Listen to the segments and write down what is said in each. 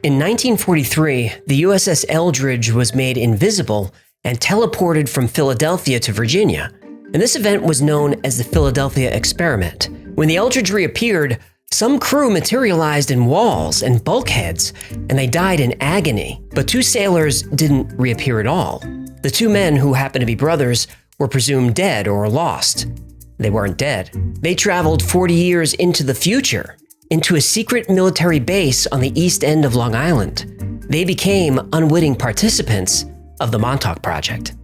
In 1943, the USS Eldridge was made invisible and teleported from Philadelphia to Virginia. And this event was known as the Philadelphia Experiment. When the Eldridge reappeared, some crew materialized in walls and bulkheads, and they died in agony. But 2 sailors didn't reappear at all. The 2 men, who happened to be brothers, were presumed dead or lost. They weren't dead. They traveled 40 years into the future, into a secret military base on the east end of Long Island. They became unwitting participants of the Montauk Project.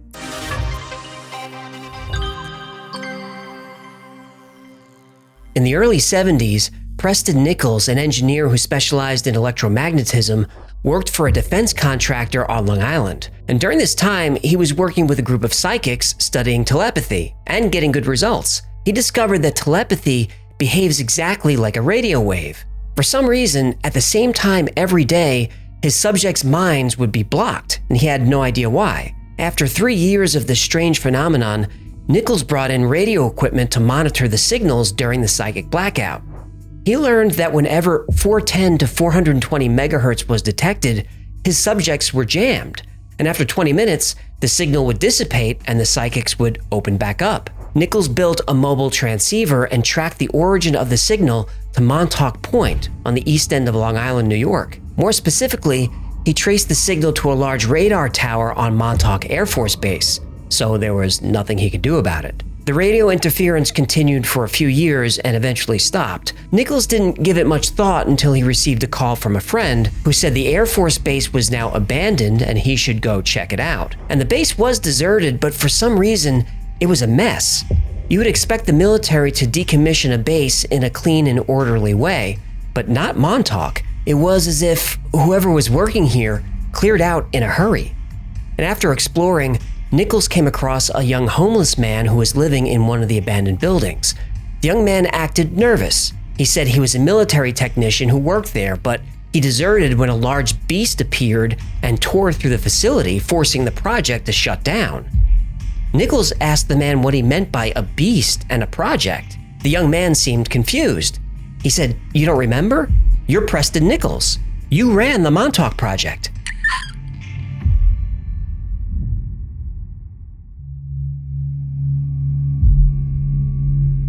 In the early 70s, Preston Nichols, an engineer who specialized in electromagnetism, worked for a defense contractor on Long Island. And during this time, he was working with a group of psychics studying telepathy and getting good results. He discovered that telepathy behaves exactly like a radio wave. For some reason, at the same time every day, his subjects' minds would be blocked, and he had no idea why. After 3 years of this strange phenomenon, Nichols brought in radio equipment to monitor the signals during the psychic blackout. He learned that whenever 410 to 420 megahertz was detected, his subjects were jammed, and after 20 minutes, the signal would dissipate and the psychics would open back up. Nichols built a mobile transceiver and tracked the origin of the signal to Montauk Point on the east end of Long Island, New York. More specifically, he traced the signal to a large radar tower on Montauk Air Force Base, so there was nothing he could do about it. The radio interference continued for a few years and eventually stopped. Nichols didn't give it much thought until he received a call from a friend who said the Air Force Base was now abandoned and he should go check it out. And the base was deserted, but for some reason, it was a mess. You would expect the military to decommission a base in a clean and orderly way, but not Montauk. It was as if whoever was working here cleared out in a hurry. And after exploring, Nichols came across a young homeless man who was living in one of the abandoned buildings. The young man acted nervous. He said he was a military technician who worked there, but he deserted when a large beast appeared and tore through the facility, forcing the project to shut down. Nichols asked the man what he meant by a beast and a project. The young man seemed confused. He said, "You don't remember? You're Preston Nichols. You ran the Montauk Project."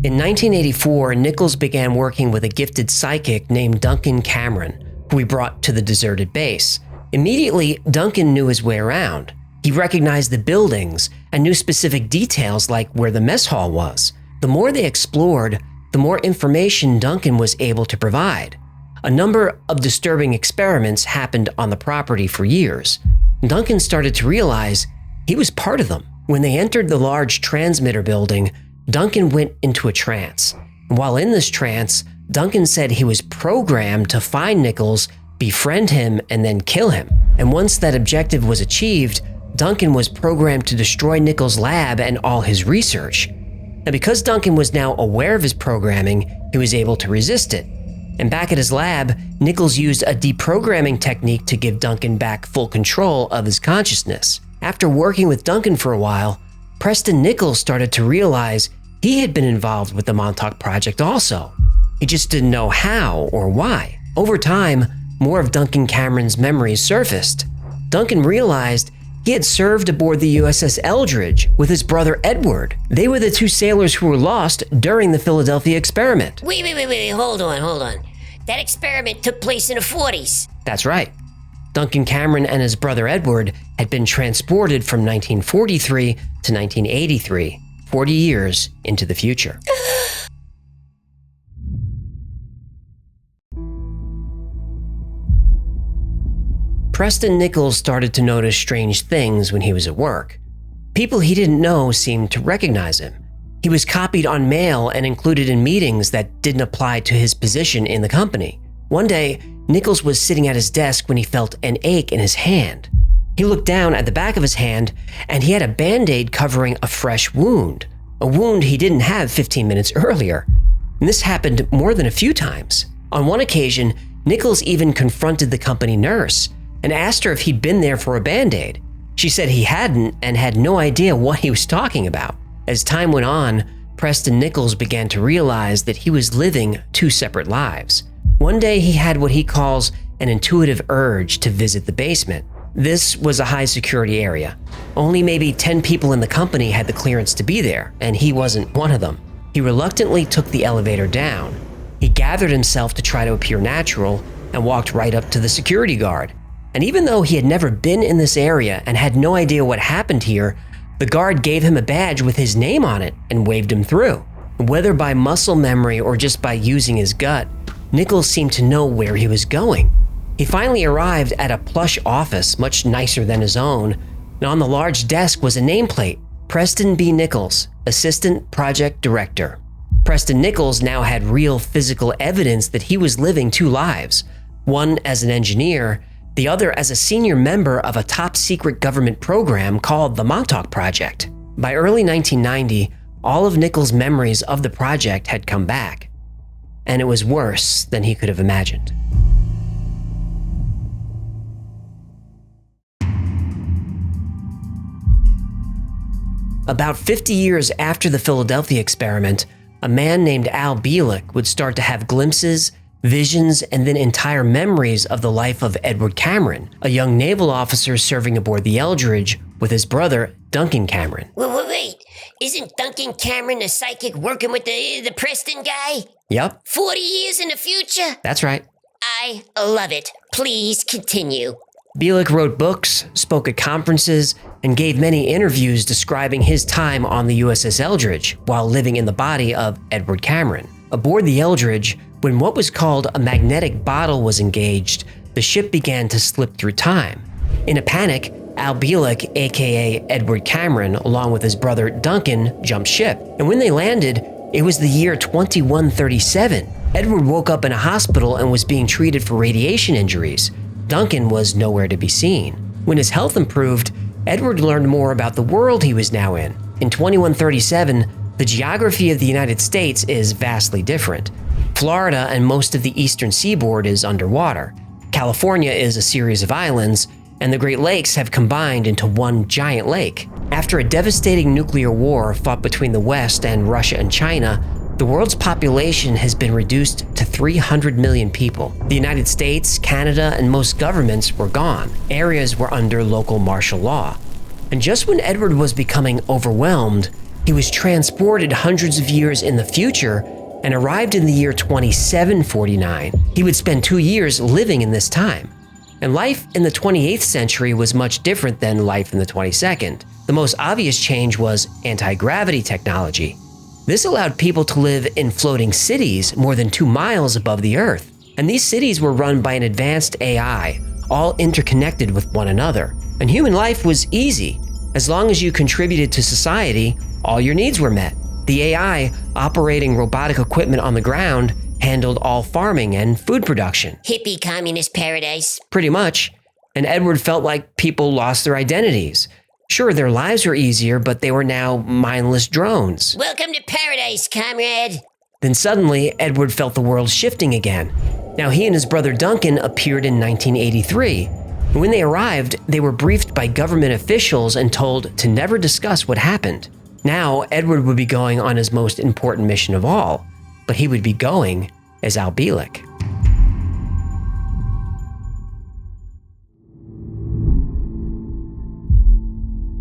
In 1984, Nichols began working with a gifted psychic named Duncan Cameron, who he brought to the deserted base. Immediately, Duncan knew his way around. He recognized the buildings and knew specific details like where the mess hall was. The more they explored, the more information Duncan was able to provide. A number of disturbing experiments happened on the property for years. Duncan started to realize he was part of them. When they entered the large transmitter building, Duncan went into a trance. And while in this trance, Duncan said he was programmed to find Nichols, befriend him, and then kill him. And once that objective was achieved, Duncan was programmed to destroy Nichols' lab and all his research. And because Duncan was now aware of his programming, he was able to resist it. And back at his lab, Nichols used a deprogramming technique to give Duncan back full control of his consciousness. After working with Duncan for a while, Preston Nichols started to realize he had been involved with the Montauk Project also. He just didn't know how or why. Over time, more of Duncan Cameron's memories surfaced. Duncan realized he had served aboard the USS Eldridge with his brother Edward. They were the 2 sailors who were lost during the Philadelphia Experiment. Wait, hold on. That experiment took place in the 40s. That's right. Duncan Cameron and his brother Edward had been transported from 1943 to 1983, 40 years into the future. Preston Nichols started to notice strange things when he was at work. People he didn't know seemed to recognize him. He was copied on mail and included in meetings that didn't apply to his position in the company. One day, Nichols was sitting at his desk when he felt an ache in his hand. He looked down at the back of his hand, and he had a Band-Aid covering a fresh wound, a wound he didn't have 15 minutes earlier. And this happened more than a few times. On one occasion, Nichols even confronted the company nurse and asked her if he'd been there for a Band-Aid. She said he hadn't and had no idea what he was talking about. As time went on, Preston Nichols began to realize that he was living 2 separate lives. One day he had what he calls an intuitive urge to visit the basement. This was a high-security area. Only maybe 10 people in the company had the clearance to be there, and he wasn't one of them. He reluctantly took the elevator down. He gathered himself to try to appear natural and walked right up to the security guard. And even though he had never been in this area and had no idea what happened here, the guard gave him a badge with his name on it and waved him through. Whether by muscle memory or just by using his gut, Nichols seemed to know where he was going. He finally arrived at a plush office, much nicer than his own, and on the large desk was a nameplate, Preston B. Nichols, Assistant Project Director. Preston Nichols now had real physical evidence that he was living two lives, one as an engineer, the other as a senior member of a top-secret government program called the Montauk Project. By early 1990, all of Nichols' memories of the project had come back, and it was worse than he could have imagined. About 50 years after the Philadelphia experiment, a man named Al Bielek would start to have glimpses, visions, and then entire memories of the life of Edward Cameron, a young naval officer serving aboard the Eldridge with his brother, Duncan Cameron. Wait. Isn't Duncan Cameron a psychic working with the Preston guy? Yep. 40 years in the future? That's right. I love it. Please continue. Bielek wrote books, spoke at conferences, and gave many interviews describing his time on the USS Eldridge while living in the body of Edward Cameron. Aboard the Eldridge, when what was called a magnetic bottle was engaged, the ship began to slip through time. In a panic, Al Bielek, aka Edward Cameron, along with his brother Duncan, jumped ship. And when they landed, it was the year 2137. Edward woke up in a hospital and was being treated for radiation injuries. Duncan was nowhere to be seen. When his health improved, Edward learned more about the world he was now in. In 2137, the geography of the United States is vastly different. Florida and most of the eastern seaboard is underwater. California is a series of islands, and the Great Lakes have combined into one giant lake. After a devastating nuclear war fought between the West and Russia and China, the world's population has been reduced to 300 million people. The United States, Canada, and most governments were gone. Areas were under local martial law. And just when Edward was becoming overwhelmed, he was transported hundreds of years in the future and arrived in the year 2749. He would spend 2 years living in this time. And life in the 28th century was much different than life in the 22nd. The most obvious change was anti-gravity technology. This allowed people to live in floating cities more than 2 miles above the Earth. And these cities were run by an advanced AI, all interconnected with one another. And human life was easy. As long as you contributed to society, all your needs were met. The AI, operating robotic equipment on the ground, handled all farming and food production. Hippie communist paradise. Pretty much. And Edward felt like people lost their identities. Sure, their lives were easier, but they were now mindless drones. Welcome to paradise, comrade. Then suddenly, Edward felt the world shifting again. Now he and his brother Duncan appeared in 1983. When they arrived, they were briefed by government officials and told to never discuss what happened. Now, Edward would be going on his most important mission of all, but he would be going as Al Bielek.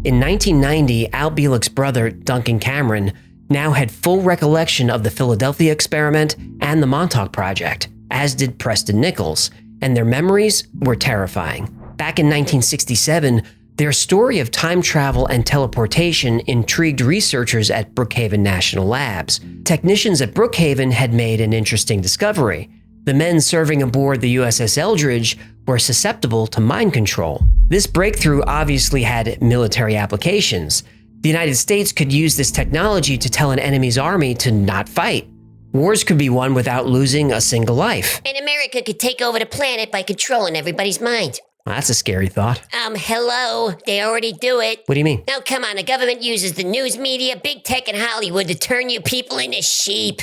In 1990, Al Bielek's brother, Duncan Cameron, now had full recollection of the Philadelphia experiment and the Montauk Project, as did Preston Nichols, and their memories were terrifying. Back in 1967, their story of time travel and teleportation intrigued researchers at Brookhaven National Labs. Technicians at Brookhaven had made an interesting discovery. The men serving aboard the USS Eldridge were susceptible to mind control. This breakthrough obviously had military applications. The United States could use this technology to tell an enemy's army to not fight. Wars could be won without losing a single life. And America could take over the planet by controlling everybody's mind. Well, that's a scary thought. Hello. They already do it. What do you mean? Now, come on. The government uses the news media, big tech, and Hollywood to turn you people into sheep.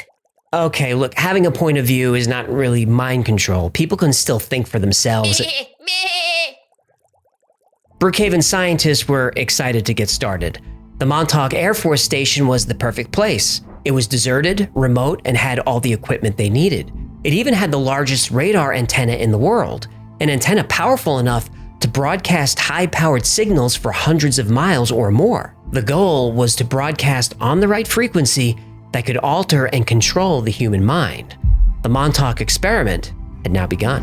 Okay, look, having a point of view is not really mind control. People can still think for themselves. Brookhaven scientists were excited to get started. The Montauk Air Force Station was the perfect place. It was deserted, remote, and had all the equipment they needed. It even had the largest radar antenna in the world. an antenna powerful enough to broadcast high-powered signals for hundreds of miles or more. The goal was to broadcast on the right frequency that could alter and control the human mind. The Montauk experiment had now begun.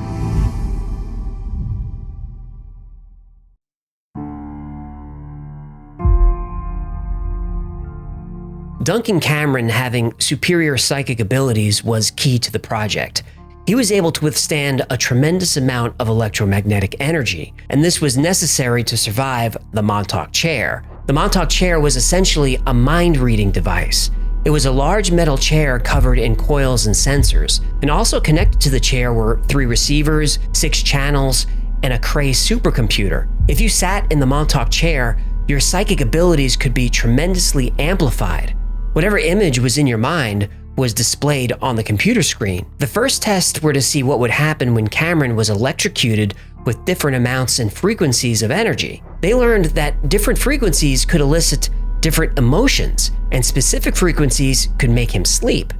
Duncan Cameron having superior psychic abilities was key to the project. He was able to withstand a tremendous amount of electromagnetic energy, and this was necessary to survive the Montauk chair. The Montauk chair was essentially a mind-reading device. It was a large metal chair covered in coils and sensors, and also connected to the chair were 3 receivers, 6 channels, and a Cray supercomputer. If you sat in the Montauk chair, your psychic abilities could be tremendously amplified. Whatever image was in your mind was displayed on the computer screen. The first tests were to see what would happen when Cameron was electrocuted with different amounts and frequencies of energy. They learned that different frequencies could elicit different emotions, and specific frequencies could make him sleep.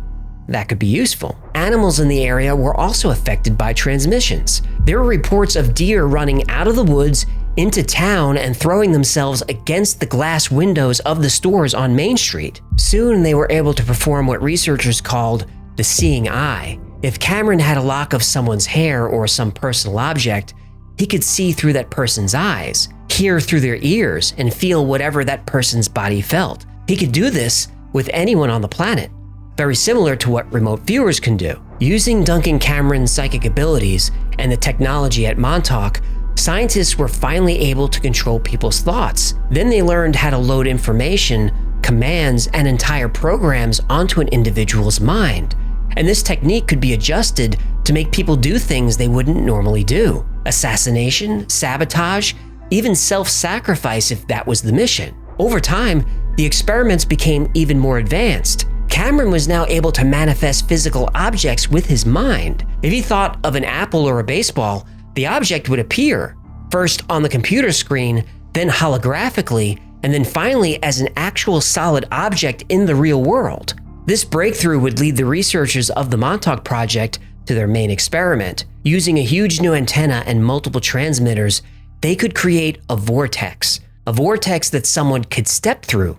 That could be useful. Animals in the area were also affected by transmissions. There were reports of deer running out of the woods into town and throwing themselves against the glass windows of the stores on Main Street. Soon they were able to perform what researchers called the seeing eye. If Cameron had a lock of someone's hair or some personal object, he could see through that person's eyes, hear through their ears, and feel whatever that person's body felt. He could do this with anyone on the planet, very similar to what remote viewers can do. Using Duncan Cameron's psychic abilities and the technology at Montauk, scientists were finally able to control people's thoughts. Then they learned how to load information, commands, and entire programs onto an individual's mind. And this technique could be adjusted to make people do things they wouldn't normally do. Assassination, sabotage, even self-sacrifice if that was the mission. Over time, the experiments became even more advanced. Cameron was now able to manifest physical objects with his mind. If he thought of an apple or a baseball, the object would appear, first on the computer screen, then holographically, and then finally as an actual solid object in the real world. This breakthrough would lead the researchers of the Montauk Project to their main experiment. Using a huge new antenna and multiple transmitters, they could create a vortex that someone could step through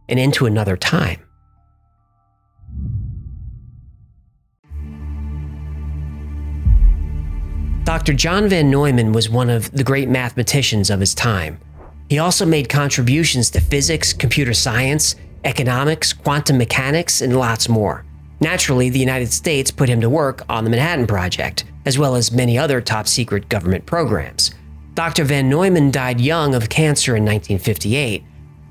and into another time. Dr. John van Neumann was one of the great mathematicians of his time. He also made contributions to physics, computer science, economics, quantum mechanics, and lots more. Naturally, the United States put him to work on the Manhattan Project, as well as many other top-secret government programs. Dr. van Neumann died young of cancer in 1958,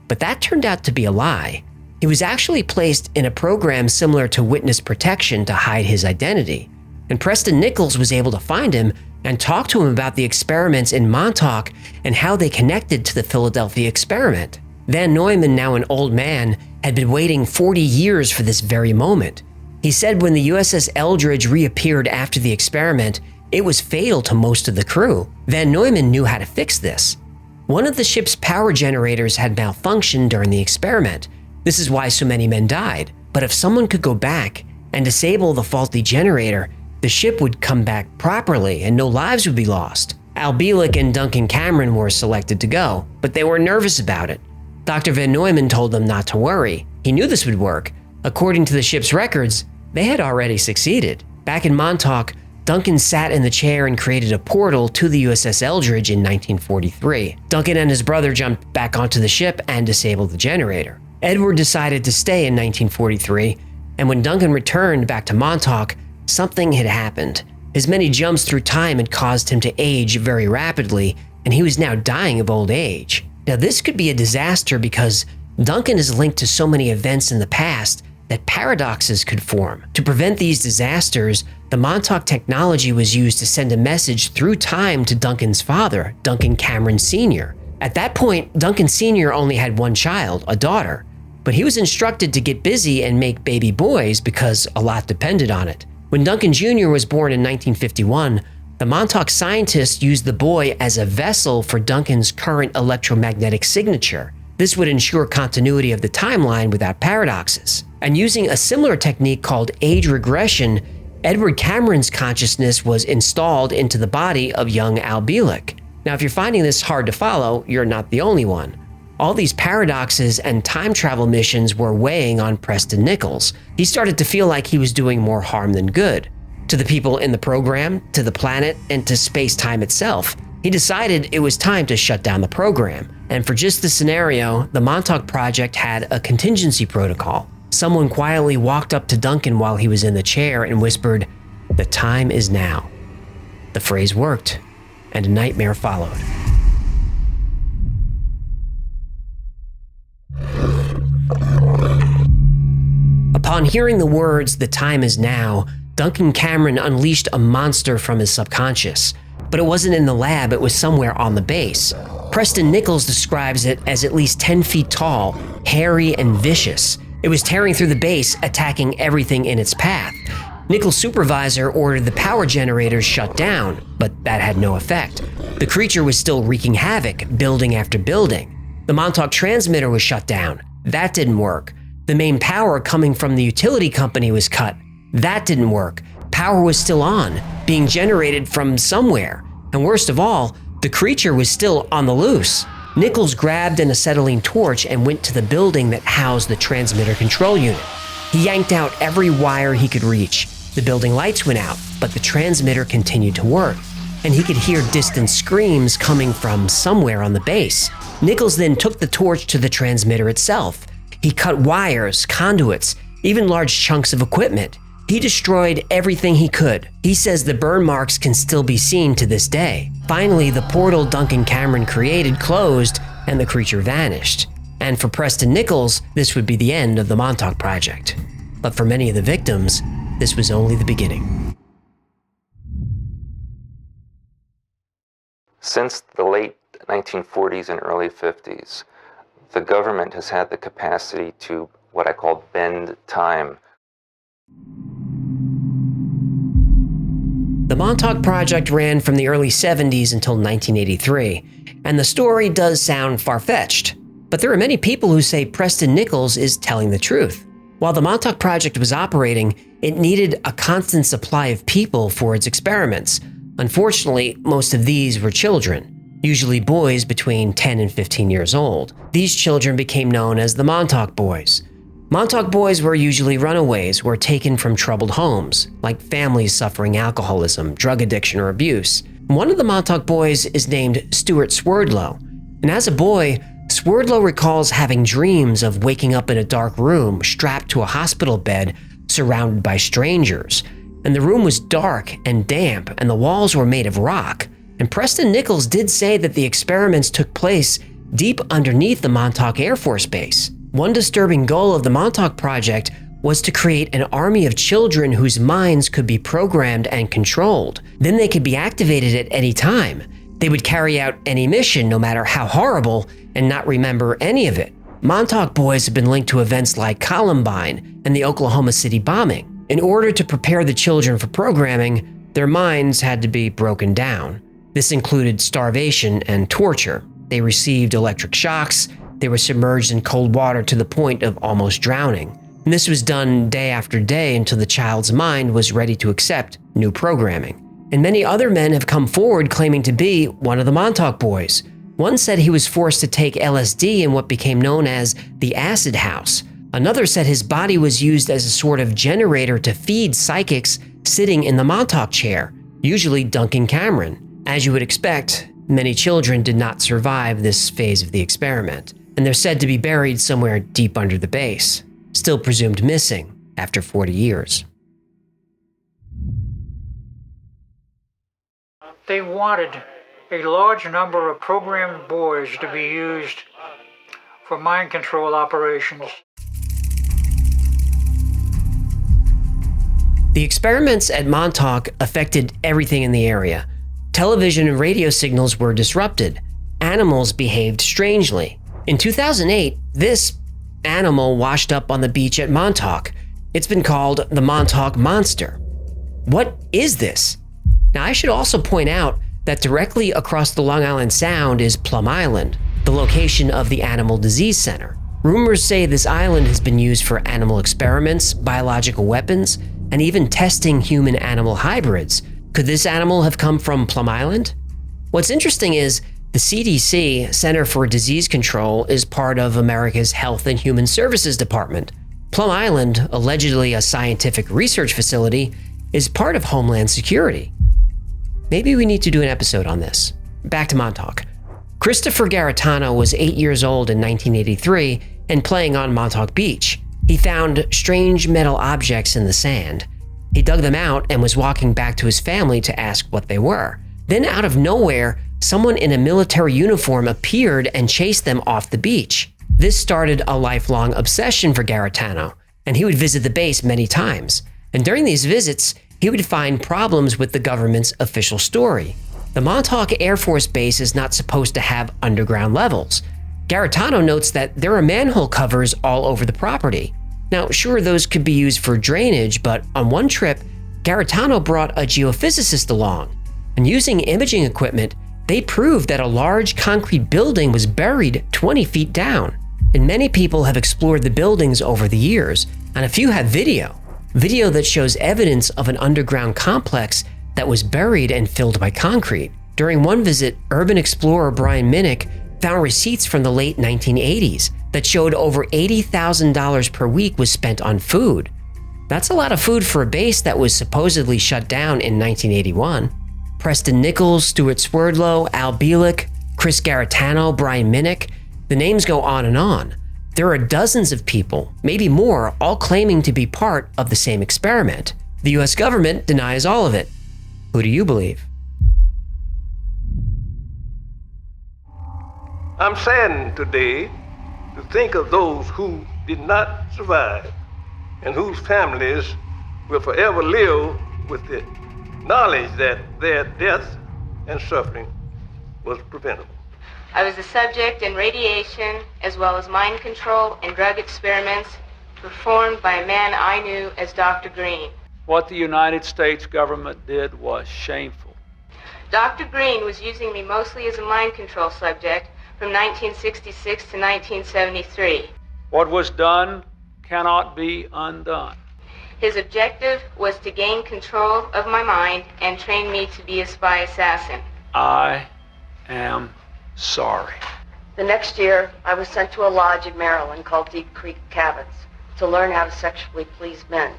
but that turned out to be a lie. He was actually placed in a program similar to witness protection to hide his identity, and Preston Nichols was able to find him and talk to him about the experiments in Montauk and how they connected to the Philadelphia experiment. Van Neumann, now an old man, had been waiting 40 years for this very moment. He said when the USS Eldridge reappeared after the experiment, it was fatal to most of the crew. Van Neumann knew how to fix this. One of the ship's power generators had malfunctioned during the experiment. This is why so many men died. But if someone could go back and disable the faulty generator, the ship would come back properly and no lives would be lost. Al Bielek and Duncan Cameron were selected to go, but they were nervous about it. Dr. van Neumann told them not to worry. He knew this would work. According to the ship's records, they had already succeeded. Back in Montauk, Duncan sat in the chair and created a portal to the USS Eldridge in 1943. Duncan and his brother jumped back onto the ship and disabled the generator. Edward decided to stay in 1943, and when Duncan returned back to Montauk, something had happened. His many jumps through time had caused him to age very rapidly, and he was now dying of old age. Now, this could be a disaster because Duncan is linked to so many events in the past that paradoxes could form. To prevent these disasters, the Montauk technology was used to send a message through time to Duncan's father, Duncan Cameron Sr. At that point, Duncan Sr. only had one child, a daughter, but he was instructed to get busy and make baby boys because a lot depended on it. When Duncan Jr. was born in 1951, the Montauk scientists used the boy as a vessel for Duncan's current electromagnetic signature. This would ensure continuity of the timeline without paradoxes. And using a similar technique called age regression, Edward Cameron's consciousness was installed into the body of young Al Bielek. Now, if you're finding this hard to follow, you're not the only one. All these paradoxes and time travel missions were weighing on Preston Nichols. He started to feel like he was doing more harm than good. To the people in the program, to the planet, and to space-time itself. He decided it was time to shut down the program. And for just this scenario, the Montauk Project had a contingency protocol. Someone quietly walked up to Duncan while he was in the chair and whispered, "The time is now." The phrase worked, and a nightmare followed. Upon hearing the words, "The time is now," Duncan Cameron unleashed a monster from his subconscious. But it wasn't in the lab, it was somewhere on the base. Preston Nichols describes it as at least 10 feet tall, hairy and vicious. It was tearing through the base, attacking everything in its path. Nichols' supervisor ordered the power generators shut down, but that had no effect. The creature was still wreaking havoc, building after building. The Montauk transmitter was shut down. That didn't work. The main power coming from the utility company was cut. That didn't work. Power was still on, being generated from somewhere. And worst of all, the creature was still on the loose. Nichols grabbed an acetylene torch and went to the building that housed the transmitter control unit. He yanked out every wire he could reach. The building lights went out, but the transmitter continued to work, and he could hear distant screams coming from somewhere on the base. Nichols then took the torch to the transmitter itself. He cut wires, conduits, even large chunks of equipment. He destroyed everything he could. He says the burn marks can still be seen to this day. Finally, the portal Duncan Cameron created closed and the creature vanished. And for Preston Nichols, this would be the end of the Montauk Project. But for many of the victims, this was only the beginning. Since the late 1940s and early 50s, the government has had the capacity to what I call bend time. The Montauk Project ran from the early 70s until 1983, and the story does sound far-fetched. But there are many people who say Preston Nichols is telling the truth. While the Montauk Project was operating, it needed a constant supply of people for its experiments. Unfortunately, most of these were children, usually boys between 10 and 15 years old. These children became known as the Montauk Boys. Montauk Boys were usually runaways, were taken from troubled homes, like families suffering alcoholism, drug addiction, or abuse. One of the Montauk Boys is named Stuart Swerdlow, and as a boy, Swerdlow recalls having dreams of waking up in a dark room strapped to a hospital bed surrounded by strangers. And the room was dark and damp, and the walls were made of rock. And Preston Nichols did say that the experiments took place deep underneath the Montauk Air Force Base. One disturbing goal of the Montauk Project was to create an army of children whose minds could be programmed and controlled. Then they could be activated at any time. They would carry out any mission, no matter how horrible, and not remember any of it. Montauk Boys have been linked to events like Columbine and the Oklahoma City bombing. In order to prepare the children for programming, their minds had to be broken down. This included starvation and torture. They received electric shocks. They were submerged in cold water to the point of almost drowning. And this was done day after day until the child's mind was ready to accept new programming. And many other men have come forward claiming to be one of the Montauk Boys. One said he was forced to take LSD in what became known as the acid house. Another said his body was used as a sort of generator to feed psychics sitting in the Montauk chair, usually Duncan Cameron. As you would expect, many children did not survive this phase of the experiment, and they're said to be buried somewhere deep under the base, still presumed missing after 40 years. They wanted a large number of programmed boys to be used for mind control operations. The experiments at Montauk affected everything in the area. Television and radio signals were disrupted. Animals behaved strangely. In 2008, this animal washed up on the beach at Montauk. It's been called the Montauk Monster. What is this? Now, I should also point out that directly across the Long Island Sound is Plum Island, the location of the Animal Disease Center. Rumors say this island has been used for animal experiments, biological weapons, and even testing human-animal hybrids. Could this animal have come from Plum Island? What's interesting is the CDC, Center for Disease Control, is part of America's Health and Human Services Department. Plum Island, allegedly a scientific research facility, is part of Homeland Security. Maybe we need to do an episode on this. Back to Montauk. Christopher Garetano was 8 years old in 1983 and playing on Montauk Beach. He found strange metal objects in the sand. He dug them out and was walking back to his family to ask what they were. Then out of nowhere, someone in a military uniform appeared and chased them off the beach. This started a lifelong obsession for Garetano, and he would visit the base many times. And during these visits, he would find problems with the government's official story. The Montauk Air Force Base is not supposed to have underground levels. Garetano notes that there are manhole covers all over the property. Now, sure, those could be used for drainage, but on one trip, Garetano brought a geophysicist along, and using imaging equipment, they proved that a large concrete building was buried 20 feet down. And many people have explored the buildings over the years, and a few have video that shows evidence of an underground complex that was buried and filled by concrete. During one visit, urban explorer Brian Minnick found receipts from the late 1980s that showed over $80,000 per week was spent on food. That's a lot of food for a base that was supposedly shut down in 1981. Preston Nichols, Stuart Swerdlow, Al Bielek, Chris Garetano, Brian Minnick, the names go on and on. There are dozens of people, maybe more, all claiming to be part of the same experiment. The US government denies all of it. Who do you believe? I'm saddened today to think of those who did not survive and whose families will forever live with the knowledge that their death and suffering was preventable. I was a subject in radiation as well as mind control and drug experiments performed by a man I knew as Dr. Green. What the United States government did was shameful. Dr. Green was using me mostly as a mind control subject from 1966 to 1973. What was done cannot be undone. His objective was to gain control of my mind and train me to be a spy assassin. I am sorry. The next year, I was sent to a lodge in Maryland called Deep Creek Cabins to learn how to sexually please men.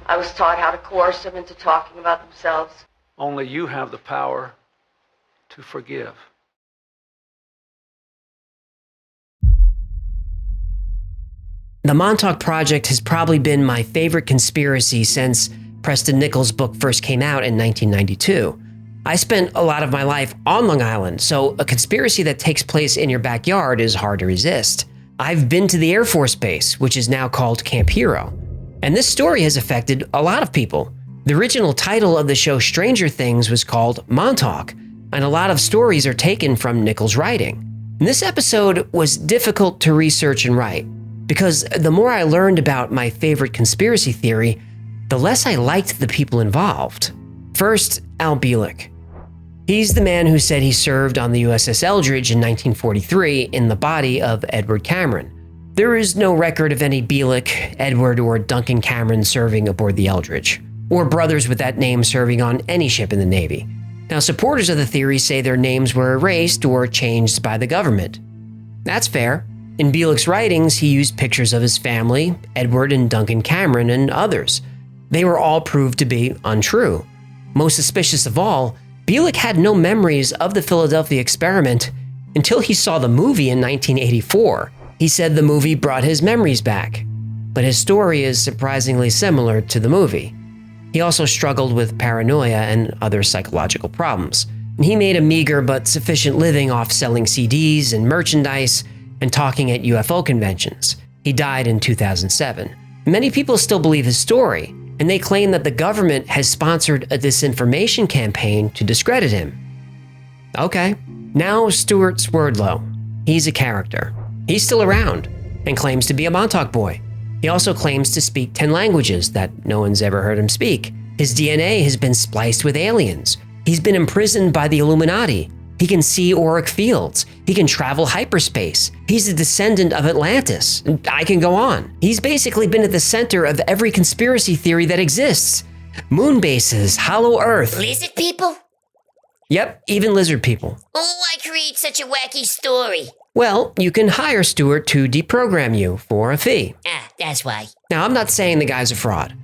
I was taught how to coerce them into talking about themselves. Only you have the power to forgive. The Montauk Project has probably been my favorite conspiracy since Preston Nichols' book first came out in 1992. I spent a lot of my life on Long Island, so a conspiracy that takes place in your backyard is hard to resist. I've been to the Air Force Base, which is now called Camp Hero, and this story has affected a lot of people. The original title of the show Stranger Things was called Montauk, and a lot of stories are taken from Nichols' writing. And this episode was difficult to research and write, because the more I learned about my favorite conspiracy theory, the less I liked the people involved. First, Al Bielek. He's the man who said he served on the USS Eldridge in 1943 in the body of Edward Cameron. There is no record of any Bielek, Edward, or Duncan Cameron serving aboard the Eldridge, or brothers with that name serving on any ship in the Navy. Now, supporters of the theory say their names were erased or changed by the government. That's fair. In Bielek's writings, he used pictures of his family, Edward and Duncan Cameron, and others. They were all proved to be untrue. Most suspicious of all, Bielek had no memories of the Philadelphia experiment until he saw the movie in 1984. He said the movie brought his memories back, but his story is surprisingly similar to the movie. He also struggled with paranoia and other psychological problems, and he made a meager but sufficient living off selling CDs and merchandise and talking at UFO conventions. He died in 2007. Many people still believe his story, and they claim that the government has sponsored a disinformation campaign to discredit him. Okay, now Stuart Swerdlow. He's a character. He's still around and claims to be a Montauk boy. He also claims to speak 10 languages that no one's ever heard him speak. His DNA has been spliced with aliens. He's been imprisoned by the Illuminati. He can see auric fields. He can travel hyperspace. He's a descendant of Atlantis. I can go on. He's basically been at the center of every conspiracy theory that exists. Moon bases, hollow Earth. Lizard people? Yep, even lizard people. Oh, why create such a wacky story? Well, you can hire Stewart to deprogram you for a fee. Ah, that's why. Now, I'm not saying the guy's a fraud,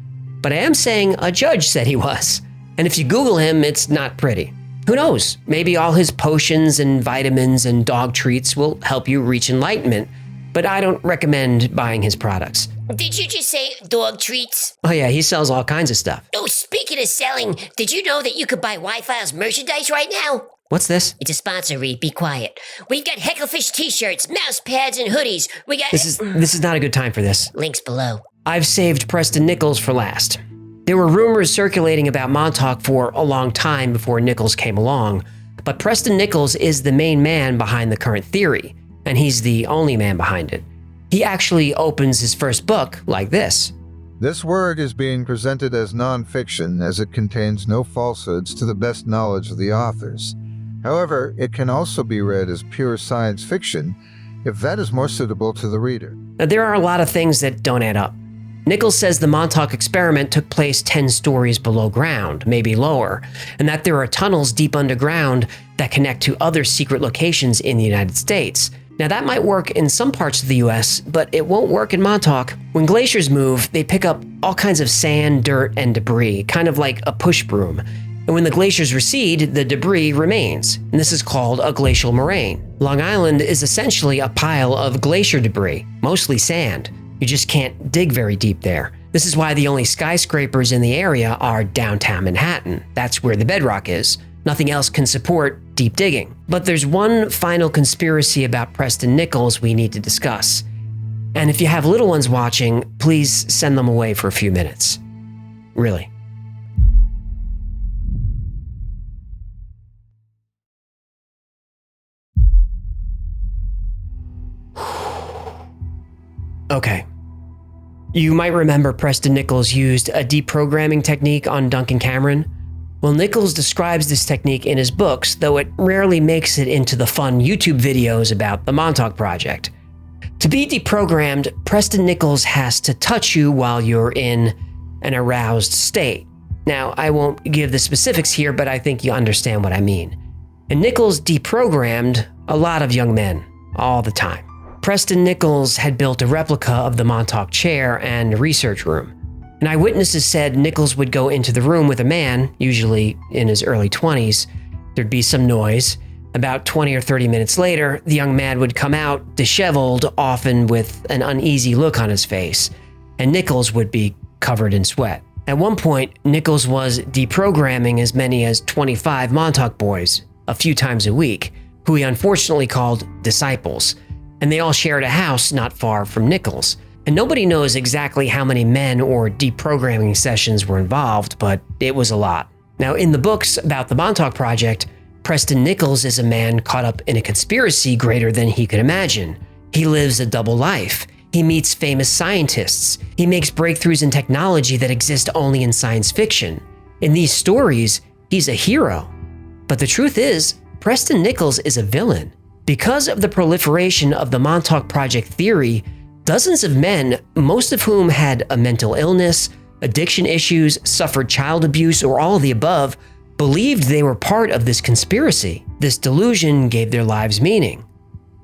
but I am saying a judge said he was. And if you Google him, it's not pretty. Who knows? Maybe all his potions and vitamins and dog treats will help you reach enlightenment, but I don't recommend buying his products. Did you just say dog treats? Oh yeah, he sells all kinds of stuff. Oh, speaking of selling, did you know that you could buy Wi-Fi's merchandise right now? What's this? It's a sponsor, Reed. Be quiet. We've got Hecklefish t-shirts, mouse pads, and hoodies. We got... This is not a good time for this. Links below. I've saved Preston Nichols for last. There were rumors circulating about Montauk for a long time before Nichols came along, but Preston Nichols is the main man behind the current theory, and he's the only man behind it. He actually opens his first book like this. This work is being presented as non-fiction as it contains no falsehoods to the best knowledge of the authors. However, it can also be read as pure science fiction if that is more suitable to the reader. Now, there are a lot of things that don't add up. Nichols says the Montauk experiment took place 10 stories below ground, maybe lower, and that there are tunnels deep underground that connect to other secret locations in the United States. Now that might work in some parts of the US, but it won't work in Montauk. When glaciers move, they pick up all kinds of sand, dirt, and debris, kind of like a push broom. And when the glaciers recede, the debris remains, and this is called a glacial moraine. Long Island is essentially a pile of glacier debris, mostly sand. You just can't dig very deep there. This is why the only skyscrapers in the area are downtown Manhattan. That's where the bedrock is. Nothing else can support deep digging. But there's one final conspiracy about Preston Nichols we need to discuss. And if you have little ones watching, please send them away for a few minutes. Really. Okay. You might remember Preston Nichols used a deprogramming technique on Duncan Cameron. Well, Nichols describes this technique in his books, though it rarely makes it into the fun YouTube videos about the Montauk Project. To be deprogrammed, Preston Nichols has to touch you while you're in an aroused state. Now, I won't give the specifics here, but I think you understand what I mean. And Nichols deprogrammed a lot of young men, all the time. Preston Nichols had built a replica of the Montauk chair and research room. And eyewitnesses said Nichols would go into the room with a man, usually in his early 20s. There'd be some noise. About 20 or 30 minutes later, the young man would come out disheveled, often with an uneasy look on his face, and Nichols would be covered in sweat. At one point, Nichols was deprogramming as many as 25 Montauk boys, a few times a week, who he unfortunately called disciples, and they all shared a house not far from Nichols. And nobody knows exactly how many men or deprogramming sessions were involved, but it was a lot. Now, in the books about the Montauk Project, Preston Nichols is a man caught up in a conspiracy greater than he could imagine. He lives a double life. He meets famous scientists. He makes breakthroughs in technology that exist only in science fiction. In these stories, he's a hero. But the truth is, Preston Nichols is a villain. Because of the proliferation of the Montauk Project theory, dozens of men, most of whom had a mental illness, addiction issues, suffered child abuse, or all of the above, believed they were part of this conspiracy. This delusion gave their lives meaning,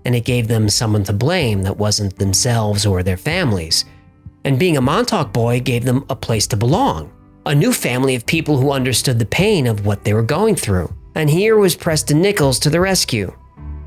and it gave them someone to blame that wasn't themselves or their families. And being a Montauk boy gave them a place to belong, a new family of people who understood the pain of what they were going through. And here was Preston Nichols to the rescue,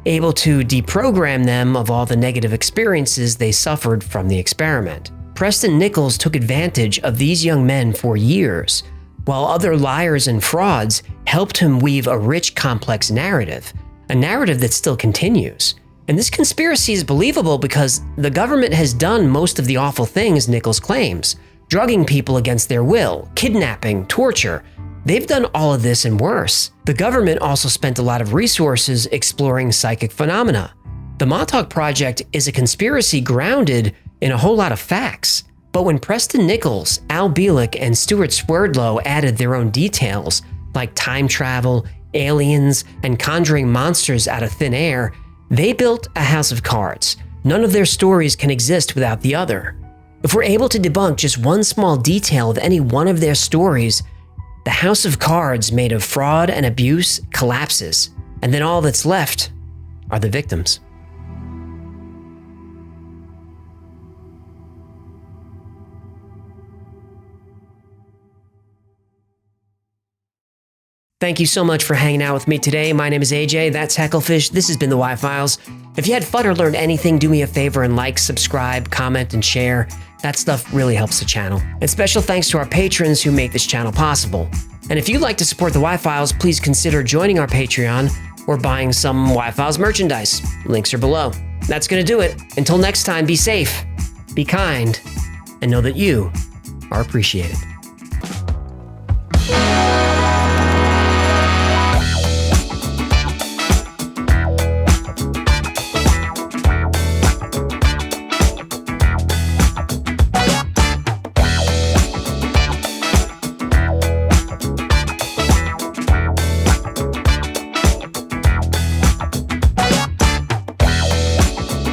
able to deprogram them of all the negative experiences they suffered from the experiment. Preston Nichols took advantage of these young men for years, while other liars and frauds helped him weave a rich, complex narrative, a narrative that still continues. And this conspiracy is believable because the government has done most of the awful things Nichols claims, drugging people against their will, kidnapping, torture. They've done all of this and worse. The government also spent a lot of resources exploring psychic phenomena. The Montauk Project is a conspiracy grounded in a whole lot of facts. But when Preston Nichols, Al Bielek, and Stuart Swerdlow added their own details, like time travel, aliens, and conjuring monsters out of thin air, they built a house of cards. None of their stories can exist without the other. If we're able to debunk just one small detail of any one of their stories, the house of cards made of fraud and abuse collapses, and then all that's left are the victims. Thank you so much for hanging out with me today. My name is AJ, that's Hecklefish. This has been the Y-Files. If you had fun or learned anything, do me a favor and like, subscribe, comment, and share. That stuff really helps the channel. And special thanks to our patrons who make this channel possible. And if you'd like to support the Y-Files, please consider joining our Patreon or buying some Y-Files merchandise. Links are below. That's gonna do it. Until next time, be safe, be kind, and know that you are appreciated.